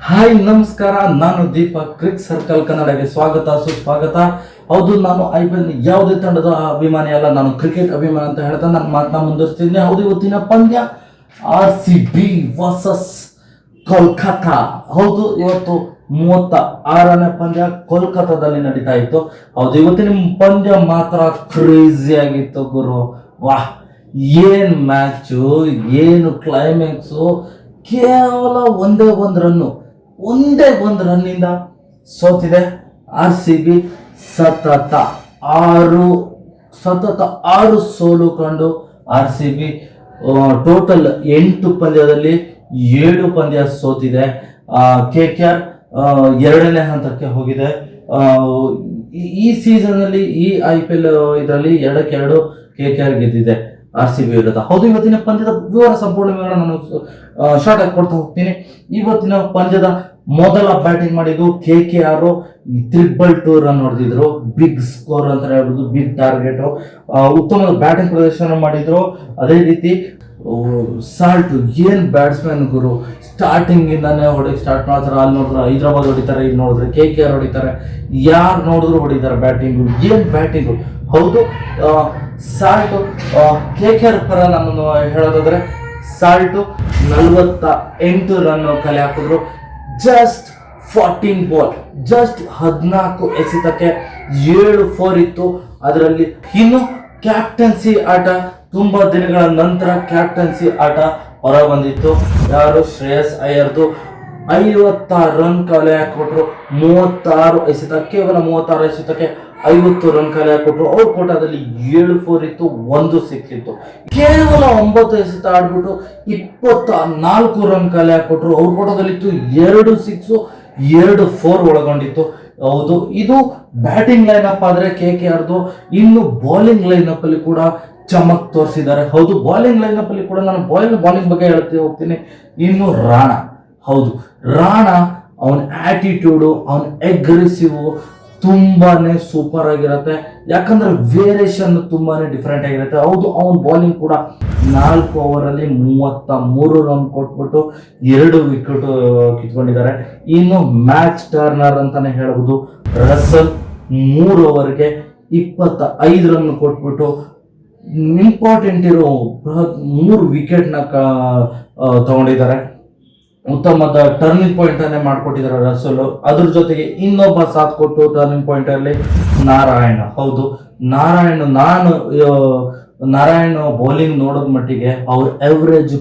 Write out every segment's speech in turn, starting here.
Hi ನಮಸ್ಕಾರ, ನಾನು Deepak. ಕ್ರಿಕ್ circle ಕನ್ನಡಗೆ ಸ್ವಾಗತ ಸುಸ್ವಾಗತ. ಹೌದು, ನಾನು IPL ಯಾವುದೇ ತಂಡದ ಅಭಿಮಾನಿ ಅಲ್ಲ, ನಾನು ಕ್ರಿಕೆಟ್ ಅಭಿಮಾನಿ ಅಂತ ಹೇಳ್ತಾ ನನ್ನ ಮಾತನ್ನ ಮುಂದುವರಿಸ್ತಿದ್ದೀನಿ. ಹೌದು, ಇವತ್ತಿನ ಪಂದ್ಯ RCB ವರ್ಸಸ್ ಕೋಲ್ಕತಾ. ಹೌದು, ಇವತ್ತು 36ನೇ ಪಂದ್ಯ ಕೋಲ್ಕತಾದಲ್ಲಿ ನಡೀತಾ ಇತ್ತು. ಹೌದು, ಇವತ್ತಿನ ಪಂದ್ಯ ಮಾತ್ರ ಕ್ರೇಜಿ ಆಗಿತ್ತು ಗುರು. ವಾಹ್, ಏನ್ ಮ್ಯಾಚು, ಏನು ಕ್ಲೈಮ್ಯಾಕ್ಸು. ಕೇವಲ ಒಂದೇ ಒಂದು ರನ್ನಿಂದ ಸೋತಿದೆ RCB. ಸತತ ಆರು ಸೋಲು ಕಂಡು RCB ಟೋಟಲ್ 8 ಪಂದ್ಯದಲ್ಲಿ 7 ಪಂದ್ಯ ಸೋತಿದೆ. KKR 2ನೇ ಹಂತಕ್ಕೆ ಹೋಗಿದೆ. ಈ ಸೀಸನ್ ಅಲ್ಲಿ ಈ IPL ಇದರಲ್ಲಿ 2-2 KKR ಗೆದ್ದಿದೆ RCB ವಿರುದ್ಧ. ಹೌದು, ಇವತ್ತಿನ ಪಂದ್ಯದ ಸಂಪೂರ್ಣ ವಿವರ ನಾನು ಶಾರ್ಟ್ ಆಗಿ ಕೊಡ್ತಾ ಹೋಗ್ತೀನಿ. ಇವತ್ತಿನ ಪಂದ್ಯದ ಮೊದಲ ಬ್ಯಾಟಿಂಗ್ ಮಾಡಿದ್ದು KKR 2 ರನ್ ಹೊಡೆದಿದ್ರು. ಬಿಗ್ ಸ್ಕೋರ್ ಅಂತ ಹೇಳ್ಬೋದು, ಬಿಗ್ ಟಾರ್ಗೆಟ್. ಉತ್ತಮವಾದ ಬ್ಯಾಟಿಂಗ್ ಪ್ರದರ್ಶನ ಮಾಡಿದ್ರು. ಅದೇ ರೀತಿ ಸಾಲ್ಟ್ ಏನ್ ಬ್ಯಾಟ್ಸ್ಮನ್ ಗುರು, ಸ್ಟಾರ್ಟಿಂಗ್ ಇಂದಾನೆ ಹೊಡೆಯಕ್ಕೆ ಸ್ಟಾರ್ಟ್ ಮಾಡ್ತಾರೆ. ಅಲ್ಲಿ ನೋಡಿದ್ರೆ ಹೈದರಾಬಾದ್ ಹೊಡಿತಾರೆ, ಇಲ್ಲಿ ನೋಡಿದ್ರೆ KKR ಹೊಡಿತಾರೆ. ಯಾರು ನೋಡಿದ್ರು ಹೊಡಿತಾರೆ. ಏನ್ ಬ್ಯಾಟಿಂಗು. ಹೌದು, ಸಾಲ್ಟ್ KKR ಪರ ನಾನು ಹೇಳೋದಾದ್ರೆ ಸಾಲ್ಟ್ 48 ರನ್ ಕಲೆ ಹಾಕಿದ್ರು. ಜಸ್ಟ್ 14 ಬಾಲ್, ಜಸ್ಟ್ 14 ಎಸೆತಕ್ಕೆ 7 4 ಇತ್ತು. ಅದರಲ್ಲಿ ಇನ್ನು ಕ್ಯಾಪ್ಟನ್ಸಿ ಆಟ, ತುಂಬಾ ದಿನಗಳ ನಂತರ ಕ್ಯಾಪ್ಟನ್ಸಿ ಆಟ ಹೊರ ಬಂದಿತ್ತು. ಯಾರು ಶ್ರೇಯಸ್ ಅಯ್ಯರ್ದು 56 ರನ್ ಕಲೆ ಹಾಕೊಟ್ರು. 36 ಎಸೆತ, ಕೇವಲ 36 ಎಸೆತಕ್ಕೆ 50 ರನ್ ಕಲೆ ಹಾಕೊಟ್ರು. ಅವ್ರ ಕೋಟಾದಲ್ಲಿ 7 4 ಇತ್ತು, 1 6 ಇತ್ತು. ಕೇವಲ 9 ಎಸೆತ ಆಡ್ಬಿಟ್ಟು 24 ರನ್ ಕಲೆ ಹಾಕೊಟ್ರು. ಅವ್ರ ಕೋಟಾದಲ್ಲಿ ಇತ್ತು 2 6 2 4 ಒಳಗೊಂಡಿತ್ತು. ಹೌದು, ಇದು ಬ್ಯಾಟಿಂಗ್ ಲೈನ್ ಅಪ್ ಆದ್ರೆ KKRದು. ಇನ್ನು ಬೌಲಿಂಗ್ ಲೈನ್ ಅಪ್ ಅಲ್ಲಿ ಕೂಡ ಚಮಕ್ ತೋರಿಸಿದ್ದಾರೆ. ಹೌದು, ಬೌಲಿಂಗ್ ಲೈನ್ ಅಪ್ ಅಲ್ಲಿ ಕೂಡ ನಾನು ಬೌಲಿಂಗ್ ಬಗ್ಗೆ ಹೇಳ್ತಾ ಹೋಗ್ತೀನಿ. ಇನ್ನು ರಾಣಾ ಅವನ ಆಟಿಟ್ಯೂಡು, ಅವನ ಅಗ್ರೆಸಿವ್ ತುಂಬಾನೇ ಸೂಪರ್ ಆಗಿರುತ್ತೆ. ಯಾಕಂದ್ರೆ ವೇರಿಯೇಷನ್ ತುಂಬಾನೇ ಡಿಫ್ರೆಂಟ್ ಆಗಿರುತ್ತೆ. ಹೌದು, ಅವನ ಬೌಲಿಂಗ್ ಕೂಡ 4 ಓವರಲ್ಲಿ 33 ರನ್ ಕೊಟ್ಬಿಟ್ಟು 2 ವಿಕೆಟ್ ಕಿತ್ಕೊಂಡಿದ್ದಾರೆ. ಇನ್ನು ಮ್ಯಾಚ್ ಟರ್ನರ್ ಅಂತಾನೆ ಹೇಳ್ಬೋದು. ರಸಲ್ 3 ಓವರ್ಗೆ 25 ರನ್ ಕೊಟ್ಬಿಟ್ಟು ಇಂಪಾರ್ಟೆಂಟ್ ಇರೋ 3 ವಿಕೆಟ್ ನ ತಗೊಂಡಿದ್ದಾರೆ. ಉತ್ತಮವಾದ ಟರ್ನಿಂಗ್ ಪಾಯಿಂಟ್ ಅನ್ನೇ ಮಾಡ್ಕೊಟ್ಟಿದ್ದಾರೆ ರಸಲ್. ಅದ್ರ ಜೊತೆಗೆ ಇನ್ನೊಬ್ಬ ಸಾಥ್ ಕೊಟ್ಟು ಟರ್ನಿಂಗ್ ಪಾಯಿಂಟ್ ಅಲ್ಲಿ ನಾರಾಯಣ್. ಹೌದು, ನಾರಾಯಣ್ ಬೌಲಿಂಗ್ ನೋಡೋದ್ ಮಟ್ಟಿಗೆ ಅವ್ರ ಎವರೇಜ್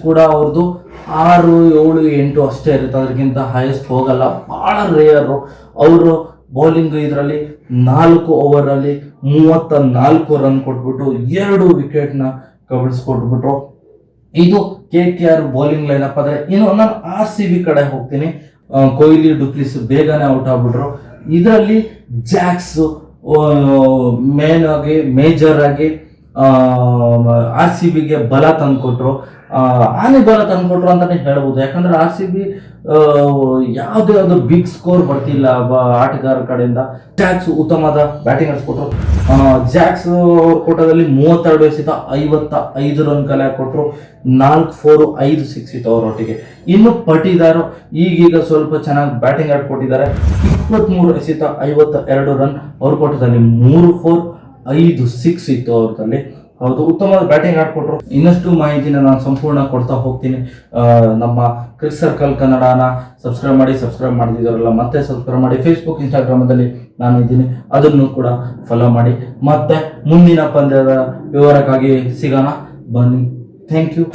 ಕೂಡ ಅವ್ರದ್ದು 6 7 8 ಅಷ್ಟೇ ಇರುತ್ತೆ. ಅದಕ್ಕಿಂತ ಹೈಯೆಸ್ಟ್ ಹೋಗಲ್ಲ, ಬಹಳ ರೇಯರ್. ಅವರು ಬೌಲಿಂಗ್ ಇದರಲ್ಲಿ 4 ಓವರ್ ಅಲ್ಲಿ 34 ರನ್ ಕೊಟ್ಬಿಟ್ಟು 2 ವಿಕೆಟ್ ನ ಕಬಳಿಸ್ಕೊಟ್ಬಿಟ್ರು. ಇದು KKR ಬೌಲಿಂಗ್ ಲೈನ್ ಅಪ್. ಆದ್ರೆ ಇನ್ನು ನಾನು RCB ಕಡೆ ಹೋಗ್ತೀನಿ. ಕೊಹ್ಲಿ ಡುಪ್ಲಿಸ್ ಬೇಗನೆ ಔಟ್ ಆಗ್ಬಿಟ್ರು. ಇದರಲ್ಲಿ ಜಾಕ್ಸ್ ಮೇಜರ್ ಆಗಿ RCBಗೆ ಬಲ ತಂದ್ಕೊಟ್ರು. ಬಲ ತಂದ್ಕೊಟ್ರು ಅಂತಾನೆ ಹೇಳ್ಬೋದು. ಯಾಕಂದ್ರೆ RCB ಯಾವುದೇ ಬಿಗ್ ಸ್ಕೋರ್ ಬರ್ತಿಲ್ಲ ಆಟಗಾರ ಕಡೆಯಿಂದ. ಜಾಕ್ಸ್ ಉತ್ತಮವಾದ ಬ್ಯಾಟಿಂಗ್ ಆಡಿಸ್ಕೊಟ್ರು. ಜಾಕ್ಸ್ ಕೋಟದಲ್ಲಿ 32 ಎಸೆತ 55 ರನ್ ಕಲೆ ಹಾಕೊಟ್ರು. 4 4 5 6 ಇತ್ತು ಅವರೊಟ್ಟಿಗೆ. ಇನ್ನು ಪಟಿದಾರ್ ಈಗೀಗ ಸ್ವಲ್ಪ ಚೆನ್ನಾಗಿ ಬ್ಯಾಟಿಂಗ್ ಆಡ್ಕೊಟ್ಟಿದ್ದಾರೆ. 23 ಎಸೆತ 52 ರನ್. ಅವ್ರ ಕೋಟದಲ್ಲಿ 3 4 5 6 ಇತ್ತು ಅವ್ರದಲ್ಲಿ. ಹೌದು, ಉತ್ತಮವಾದ ಬ್ಯಾಟಿಂಗ್ ಆಡ್ಕೊಟ್ರು. ಇನ್ನಷ್ಟು ಮಾಹಿತಿನ ನಾನು ಸಂಪೂರ್ಣ ಕೊಡ್ತಾ ಹೋಗ್ತೀನಿ. ನಮ್ಮ ಕ್ರಿಕ್ ಸರ್ಕಲ್ ಕನ್ನಡನ ಸಬ್ಸ್ಕ್ರೈಬ್ ಮಾಡಿದವರೆಲ್ಲ ಮತ್ತೆ ಸಬ್ಸ್ಕ್ರೈಬ್ ಮಾಡಿ. ಫೇಸ್ಬುಕ್ ಇನ್ಸ್ಟಾಗ್ರಾಮದಲ್ಲಿ ನಾನು ಇದ್ದೀನಿ, ಅದನ್ನು ಕೂಡ ಫಾಲೋ ಮಾಡಿ. ಮತ್ತೆ ಮುಂದಿನ ಪಂದ್ಯದ ವಿವರಕ್ಕಾಗಿ ಸಿಗೋಣ, ಬನ್ನಿ. Thank you.